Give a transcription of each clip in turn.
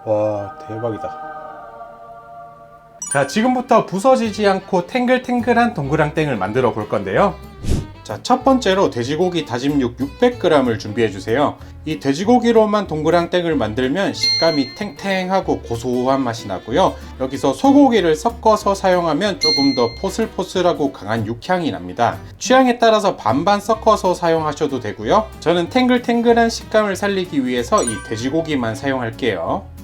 와, 대박이다. 자, 지금부터 부서지지 않고 탱글탱글한 동그랑땡을 만들어 볼 건데요. 자, 첫 번째로 돼지고기 다짐육 600g을 준비해 주세요. 이 돼지고기로만 동그랑땡을 만들면 식감이 탱탱하고 고소한 맛이 나고요. 여기서 소고기를 섞어서 사용하면 조금 더 포슬포슬하고 강한 육향이 납니다. 취향에 따라서 반반 섞어서 사용하셔도 되고요. 저는 탱글탱글한 식감을 살리기 위해서 이 돼지고기만 사용할게요.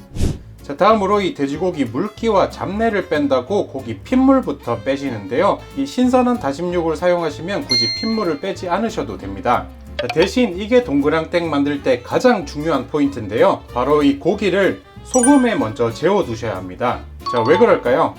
자, 다음으로 이 돼지고기 물기와 잡내를 뺀다고 고기 핏물부터 빼시는데요. 이 신선한 다짐육을 사용하시면 굳이 핏물을 빼지 않으셔도 됩니다. 자, 대신 이게 동그랑땡 만들 때 가장 중요한 포인트인데요. 바로 이 고기를 소금에 먼저 재워 두셔야 합니다. 자, 왜 그럴까요?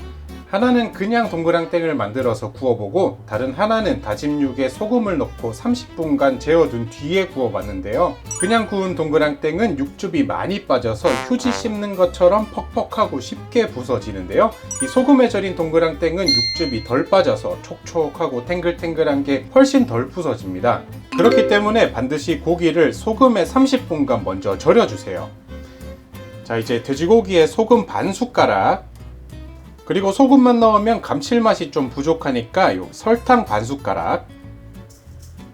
하나는 그냥 동그랑땡을 만들어서 구워보고 다른 하나는 다짐육에 소금을 넣고 30분간 재워둔 뒤에 구워봤는데요. 그냥 구운 동그랑땡은 육즙이 많이 빠져서 휴지 씹는 것처럼 퍽퍽하고 쉽게 부서지는데요. 이 소금에 절인 동그랑땡은 육즙이 덜 빠져서 촉촉하고 탱글탱글한 게 훨씬 덜 부서집니다. 그렇기 때문에 반드시 고기를 소금에 30분간 먼저 절여주세요. 자, 이제 돼지고기에 소금 반 숟가락, 그리고 소금만 넣으면 감칠맛이 좀 부족하니까 요 설탕 반 숟가락,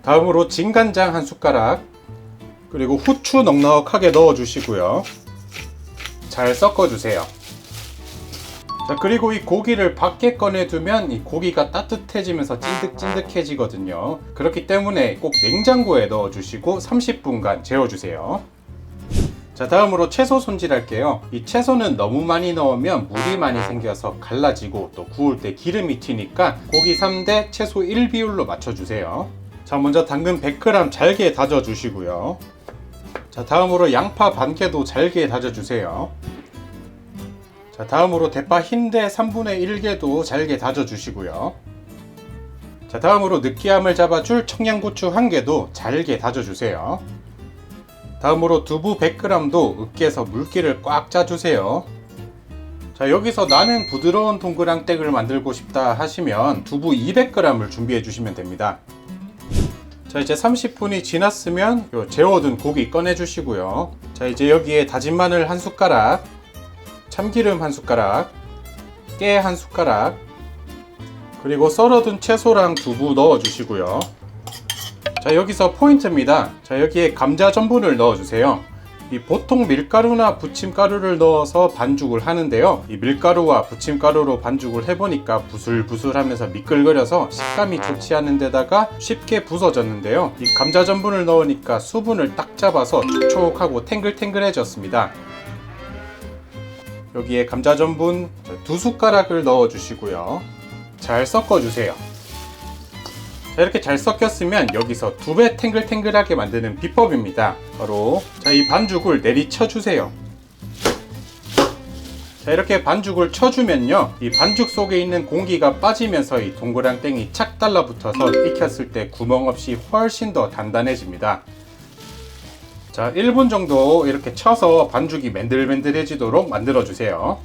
다음으로 진간장 한 숟가락, 그리고 후추 넉넉하게 넣어 주시고요. 잘 섞어 주세요. 자, 그리고 이 고기를 밖에 꺼내 두면 이 고기가 따뜻해지면서 찐득찐득해지거든요. 그렇기 때문에 꼭 냉장고에 넣어 주시고 30분간 재워 주세요. 자, 다음으로 채소 손질할게요. 이 채소는 너무 많이 넣으면 물이 많이 생겨서 갈라지고 또 구울 때 기름이 튀니까 고기 3대 채소 1비율로 맞춰주세요. 자, 먼저 당근 100g 잘게 다져주시고요. 자, 다음으로 양파 반 개도 잘게 다져주세요. 자, 다음으로 대파 흰대 3분의 1개도 잘게 다져주시고요. 자, 다음으로 느끼함을 잡아줄 청양고추 1개도 잘게 다져주세요. 다음으로 두부 100g도 으깨서 물기를 꽉 짜주세요. 자, 여기서 나는 부드러운 동그랑땡을 만들고 싶다 하시면 두부 200g을 준비해 주시면 됩니다. 자, 이제 30분이 지났으면 요 재워둔 고기 꺼내 주시고요. 자, 이제 여기에 다진 마늘 한 숟가락, 참기름 한 숟가락, 깨 한 숟가락, 그리고 썰어둔 채소랑 두부 넣어 주시고요. 자, 여기서 포인트입니다. 자, 여기에 감자 전분을 넣어주세요. 이 보통 밀가루나 부침가루를 넣어서 반죽을 하는데요. 이 밀가루와 부침가루로 반죽을 해보니까 부슬부슬하면서 미끌거려서 식감이 좋지 않은 데다가 쉽게 부서졌는데요. 이 감자 전분을 넣으니까 수분을 딱 잡아서 촉촉하고 탱글탱글해졌습니다. 여기에 감자 전분 2숟가락을 넣어주시고요. 잘 섞어주세요. 자, 이렇게 잘 섞였으면 여기서 2배 탱글탱글하게 만드는 비법입니다. 바로 이 반죽을 내리쳐 주세요. 자, 이렇게 반죽을 쳐주면요, 이 반죽 속에 있는 공기가 빠지면서 이 동그랑땡이 착 달라붙어서 익혔을 때 구멍 없이 훨씬 더 단단해집니다. 자, 1분 정도 이렇게 쳐서 반죽이 맨들맨들해지도록 만들어 주세요.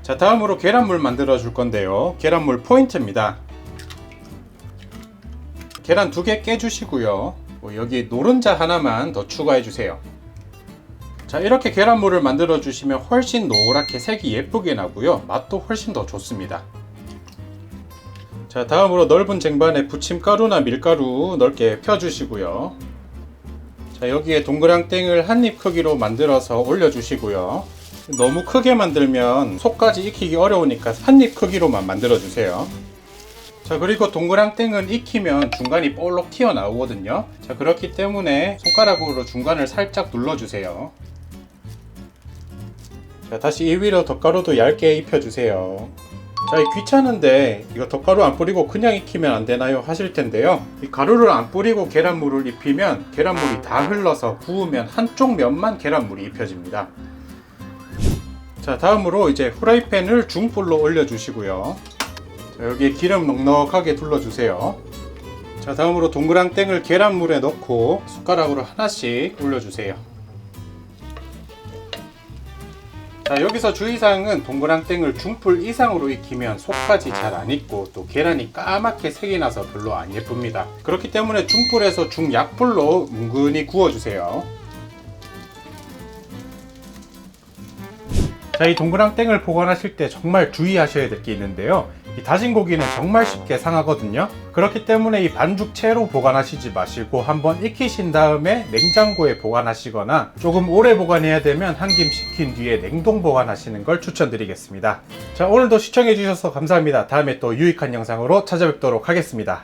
자, 다음으로 계란물 만들어 줄 건데요. 계란물 포인트입니다. 계란 2개 깨주시고요. 여기 노른자 하나만 더 추가해 주세요. 자, 이렇게 계란물을 만들어 주시면 훨씬 노랗게 색이 예쁘게 나고요. 맛도 훨씬 더 좋습니다. 자, 다음으로 넓은 쟁반에 부침가루나 밀가루 넓게 펴주시고요. 자, 여기에 동그랑땡을 한 입 크기로 만들어서 올려주시고요. 너무 크게 만들면 속까지 익히기 어려우니까 한 입 크기로만 만들어 주세요. 자, 그리고 동그랑땡은 익히면 중간이 볼록 튀어나오거든요. 자, 그렇기 때문에 손가락으로 중간을 살짝 눌러주세요. 자, 다시 이 위로 덧가루도 얇게 입혀주세요. 자, 귀찮은데 이거 덧가루 안 뿌리고 그냥 익히면 안 되나요? 하실 텐데요. 이 가루를 안 뿌리고 계란물을 입히면 계란물이 다 흘러서 구우면 한쪽 면만 계란물이 입혀집니다. 자, 다음으로 이제 후라이팬을 중불로 올려주시고요. 자, 여기에 기름 넉넉하게 둘러주세요. 자, 다음으로 동그랑땡을 계란물에 넣고 숟가락으로 하나씩 올려주세요. 자, 여기서 주의사항은 동그랑땡을 중불 이상으로 익히면 속까지 잘 안 익고 또 계란이 까맣게 색이 나서 별로 안 예쁩니다. 그렇기 때문에 중불에서 중약불로 뭉근히 구워주세요. 자, 이 동그랑땡을 보관하실 때 정말 주의하셔야 될 게 있는데요. 이 다진 고기는 정말 쉽게 상하거든요. 그렇기 때문에 이 반죽 채로 보관하시지 마시고 한번 익히신 다음에 냉장고에 보관하시거나 조금 오래 보관해야 되면 한 김 식힌 뒤에 냉동 보관하시는 걸 추천드리겠습니다. 자, 오늘도 시청해 주셔서 감사합니다. 다음에 또 유익한 영상으로 찾아뵙도록 하겠습니다.